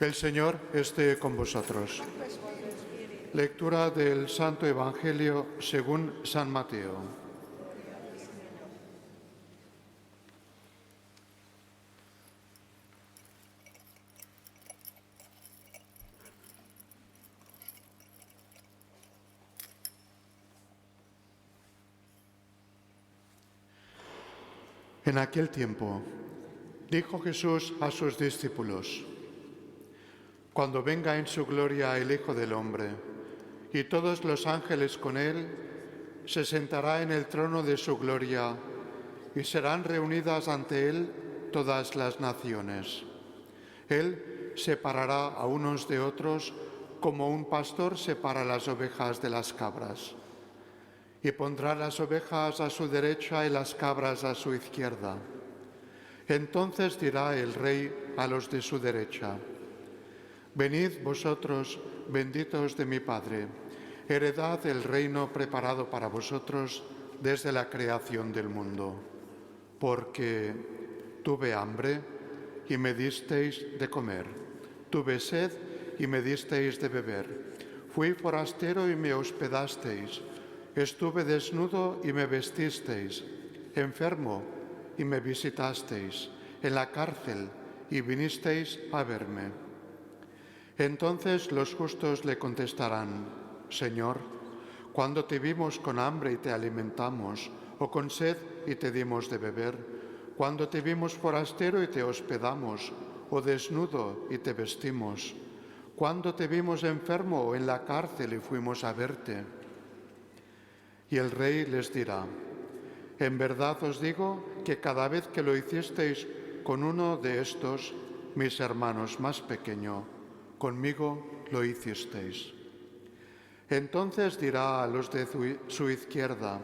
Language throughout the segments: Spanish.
El Señor esté con vosotros. Lectura del Santo Evangelio según San Mateo. En aquel tiempo, dijo Jesús a sus discípulos: Cuando venga en su gloria el Hijo del Hombre, y todos los ángeles con él, se sentará en el trono de su gloria, y serán reunidas ante él todas las naciones. Él separará a unos de otros como un pastor separa las ovejas de las cabras. Y pondrá las ovejas a su derecha y las cabras a su izquierda. Entonces dirá el Rey a los de su derecha: Venid vosotros, benditos de mi Padre, heredad el reino preparado para vosotros desde la creación del mundo. Porque tuve hambre y me disteis de comer, tuve sed y me disteis de beber, fui forastero y me hospedasteis, estuve desnudo y me vestisteis, enfermo y me visitasteis, en la cárcel y vinisteis a verme. Entonces los justos le contestarán: Señor, ¿cuándo te vimos con hambre y te alimentamos, o con sed y te dimos de beber? ¿Cuándo te vimos forastero y te hospedamos, o desnudo y te vestimos? ¿Cuándo te vimos enfermo o en la cárcel y fuimos a verte? Y el Rey les dirá: En verdad os digo que cada vez que lo hicisteis con uno de estos, mis hermanos más pequeños, conmigo lo hicisteis. Entonces dirá a los de su izquierda: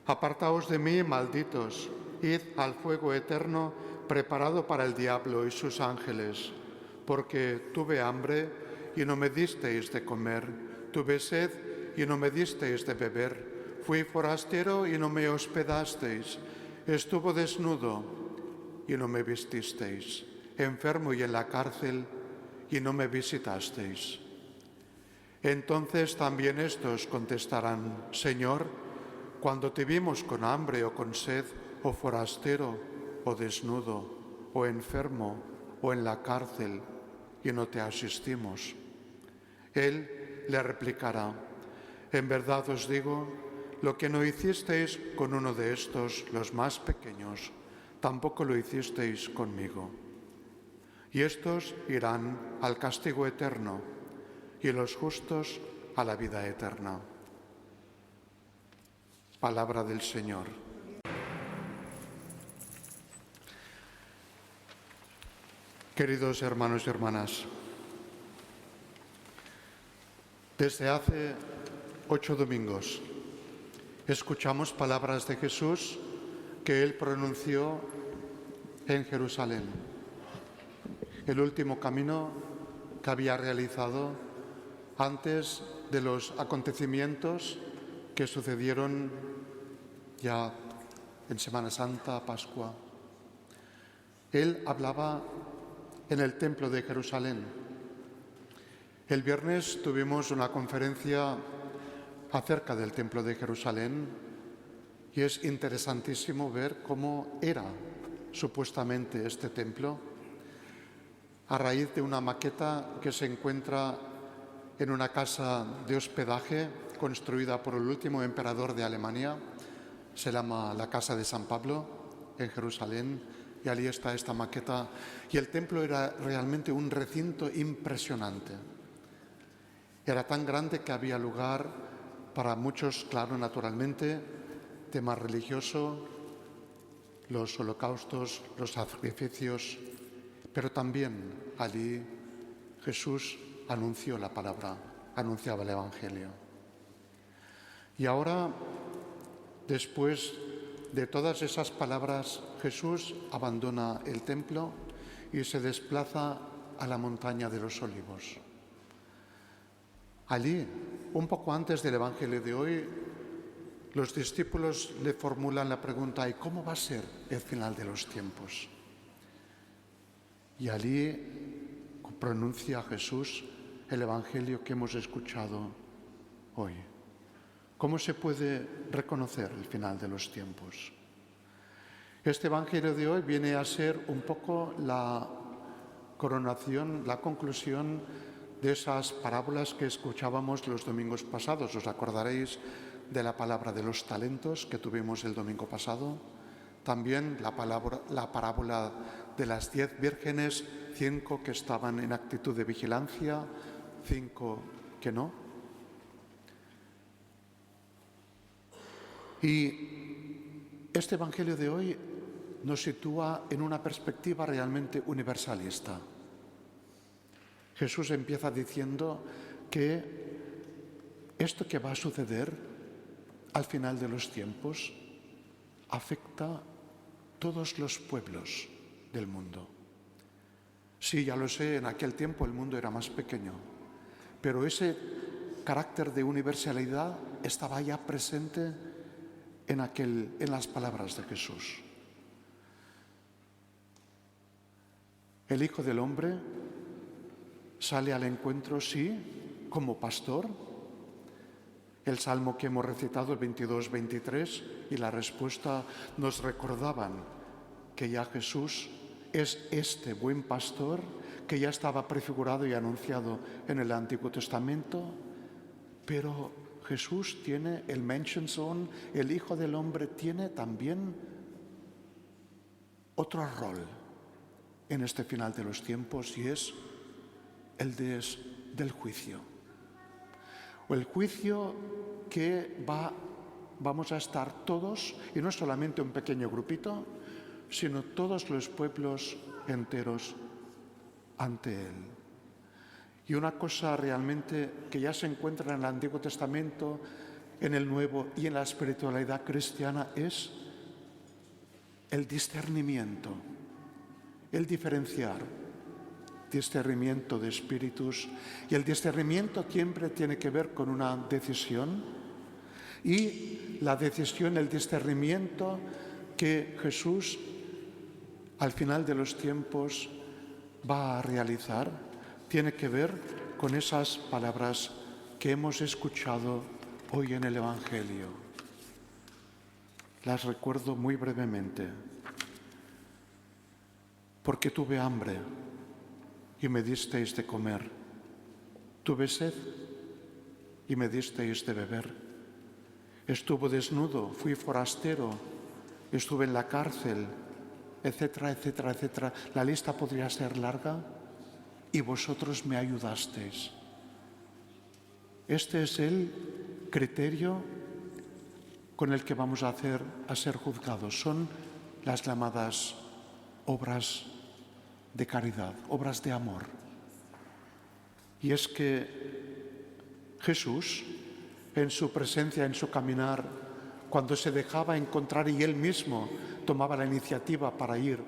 Apartaos de mí, malditos, id al fuego eterno preparado para el diablo y sus ángeles, porque tuve hambre y no me disteis de comer, tuve sed y no me disteis de beber, fui forastero y no me hospedasteis, estuve desnudo y no me vististeis, enfermo y en la cárcel y no me visitasteis. Entonces también estos contestarán: Señor, cuando te vimos con hambre o con sed, o forastero, o desnudo, o enfermo, o en la cárcel, y no te asistimos. Él le replicará: En verdad os digo, lo que no hicisteis con uno de estos, los más pequeños, tampoco lo hicisteis conmigo. Y estos irán al castigo eterno, y los justos a la vida eterna. Palabra del Señor. Queridos hermanos y hermanas, desde hace 8 domingos escuchamos palabras de Jesús que él pronunció en Jerusalén, el último camino que había realizado antes de los acontecimientos que sucedieron ya en Semana Santa, Pascua. Él hablaba en el Templo de Jerusalén. El viernes tuvimos una conferencia acerca del Templo de Jerusalén y es interesantísimo ver cómo era supuestamente este templo a raíz de una maqueta que se encuentra en una casa de hospedaje construida por el último emperador de Alemania. Se llama la Casa de San Pablo, en Jerusalén, y allí está esta maqueta. Y el templo era realmente un recinto impresionante. Era tan grande que había lugar para muchos, claro, naturalmente, tema religioso, los holocaustos, los sacrificios, pero también allí Jesús anunció la palabra, anunciaba el Evangelio. Y ahora, después de todas esas palabras, Jesús abandona el templo y se desplaza a la montaña de los Olivos. Allí, un poco antes del Evangelio de hoy, los discípulos le formulan la pregunta: ¿y cómo va a ser el final de los tiempos? Y allí, pronuncia Jesús el Evangelio que hemos escuchado hoy? ¿Cómo se puede reconocer el final de los tiempos? Este Evangelio de hoy viene a ser un poco la coronación, la conclusión de esas parábolas que escuchábamos los domingos pasados. ¿Os acordaréis de la palabra de los talentos que tuvimos el domingo pasado? También la parábola de las 10 vírgenes, 5 que estaban en actitud de vigilancia, 5 que no. Y este Evangelio de hoy nos sitúa en una perspectiva realmente universalista. Jesús empieza diciendo que esto que va a suceder al final de los tiempos afecta a todos los pueblos del mundo. Sí, ya lo sé, en aquel tiempo el mundo era más pequeño, pero ese carácter de universalidad estaba ya presente en las palabras de Jesús. El Hijo del Hombre sale al encuentro, sí, como pastor. El salmo que hemos recitado, el 22-23, y la respuesta nos recordaban que ya Jesús es este buen pastor que ya estaba prefigurado y anunciado en el Antiguo Testamento, pero Jesús tiene el Menschensohn, el Hijo del Hombre tiene también otro rol en este final de los tiempos, y es el del juicio. O el juicio que vamos a estar todos, y no solamente un pequeño grupito, sino todos los pueblos enteros ante Él. Y una cosa realmente que ya se encuentra en el Antiguo Testamento, en el Nuevo y en la espiritualidad cristiana es el discernimiento, el diferenciar, discernimiento de espíritus. Y el discernimiento siempre tiene que ver con una decisión, y la decisión, el discernimiento que Jesús al final de los tiempos va a realizar tiene que ver con esas palabras que hemos escuchado hoy en el Evangelio. Las recuerdo muy brevemente. Porque tuve hambre y me disteis de comer. Tuve sed y me disteis de beber. Estuve desnudo, fui forastero, estuve en la cárcel, etcétera, etcétera, etcétera. La lista podría ser larga, y vosotros me ayudasteis. Este es el criterio con el que vamos a ser juzgados. Son las llamadas obras de caridad, obras de amor. Y es que Jesús, en su presencia, en su caminar, cuando se dejaba encontrar y Él mismo tomaba la iniciativa para ir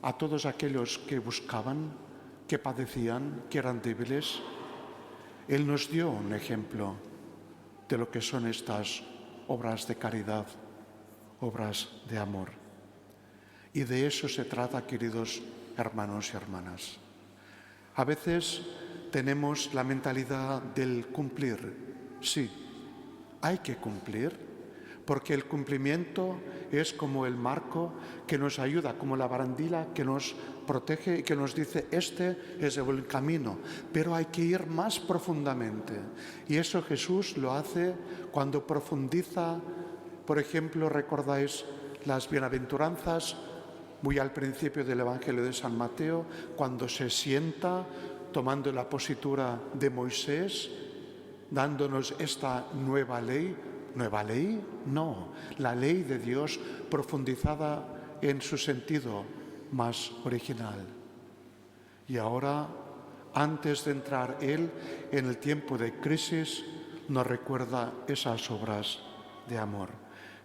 a todos aquellos que buscaban, que padecían, que eran débiles, Él nos dio un ejemplo de lo que son estas obras de caridad, obras de amor. Y de eso se trata, queridos hermanos y hermanas. A veces tenemos la mentalidad del cumplir. Sí, hay que cumplir, porque el cumplimiento es como el marco que nos ayuda, como la barandilla que nos protege y que nos dice, este es el buen camino, pero hay que ir más profundamente. Y eso Jesús lo hace cuando profundiza. Por ejemplo, recordáis las bienaventuranzas, muy al principio del Evangelio de San Mateo, cuando se sienta tomando la positura de Moisés, dándonos esta nueva ley. ¿Nueva ley? No, la ley de Dios profundizada en su sentido más original. Y ahora, antes de entrar Él en el tiempo de crisis, nos recuerda esas obras de amor.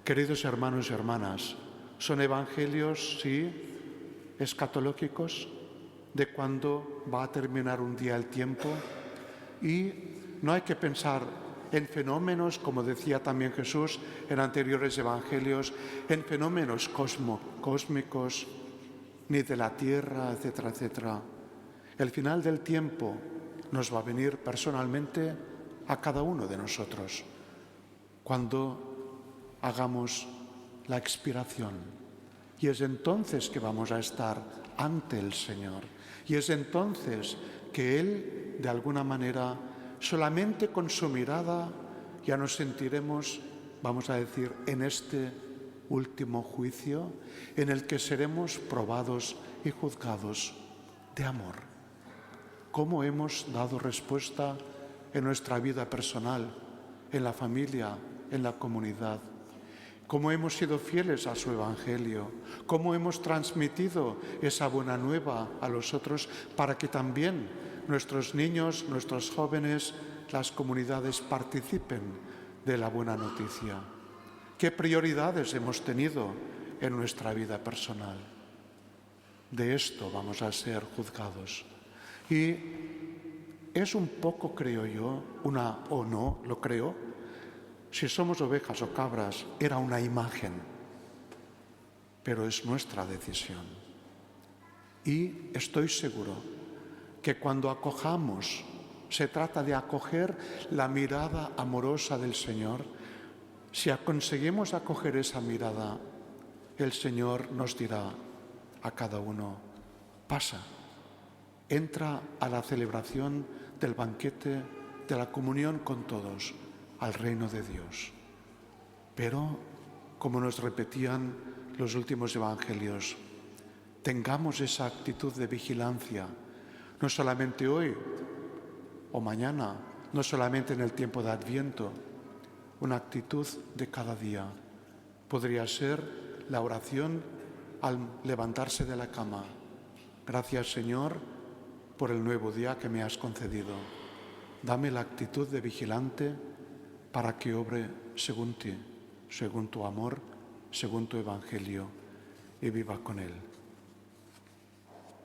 Queridos hermanos y hermanas, son evangelios, sí, escatológicos, de cuándo va a terminar un día el tiempo, y no hay que pensar en fenómenos, como decía también Jesús en anteriores evangelios, en fenómenos cósmicos, ni de la tierra, etcétera, etcétera. El final del tiempo nos va a venir personalmente a cada uno de nosotros cuando hagamos la expiración. Y es entonces que vamos a estar ante el Señor. Y es entonces que Él, de alguna manera, solamente con su mirada ya nos sentiremos, vamos a decir, en este último juicio en el que seremos probados y juzgados de amor. ¿Cómo hemos dado respuesta en nuestra vida personal, en la familia, en la comunidad? ¿Cómo hemos sido fieles a su Evangelio? ¿Cómo hemos transmitido esa buena nueva a los otros para que también nuestros niños, nuestros jóvenes, las comunidades participen de la buena noticia? ¿Qué prioridades hemos tenido en nuestra vida personal? De esto vamos a ser juzgados. Y es un poco, creo yo, o no, lo creo, si somos ovejas o cabras, era una imagen, pero es nuestra decisión. Y estoy seguro que cuando acojamos, se trata de acoger la mirada amorosa del Señor. Si conseguimos acoger esa mirada, el Señor nos dirá a cada uno: pasa, entra a la celebración del banquete, de la comunión con todos, al reino de Dios. Pero, como nos repetían los últimos evangelios, tengamos esa actitud de vigilancia, no solamente hoy o mañana, no solamente en el tiempo de Adviento, una actitud de cada día. Podría ser la oración al levantarse de la cama. Gracias, Señor, por el nuevo día que me has concedido. Dame la actitud de vigilante para que obre según ti, según tu amor, según tu Evangelio, y viva con él.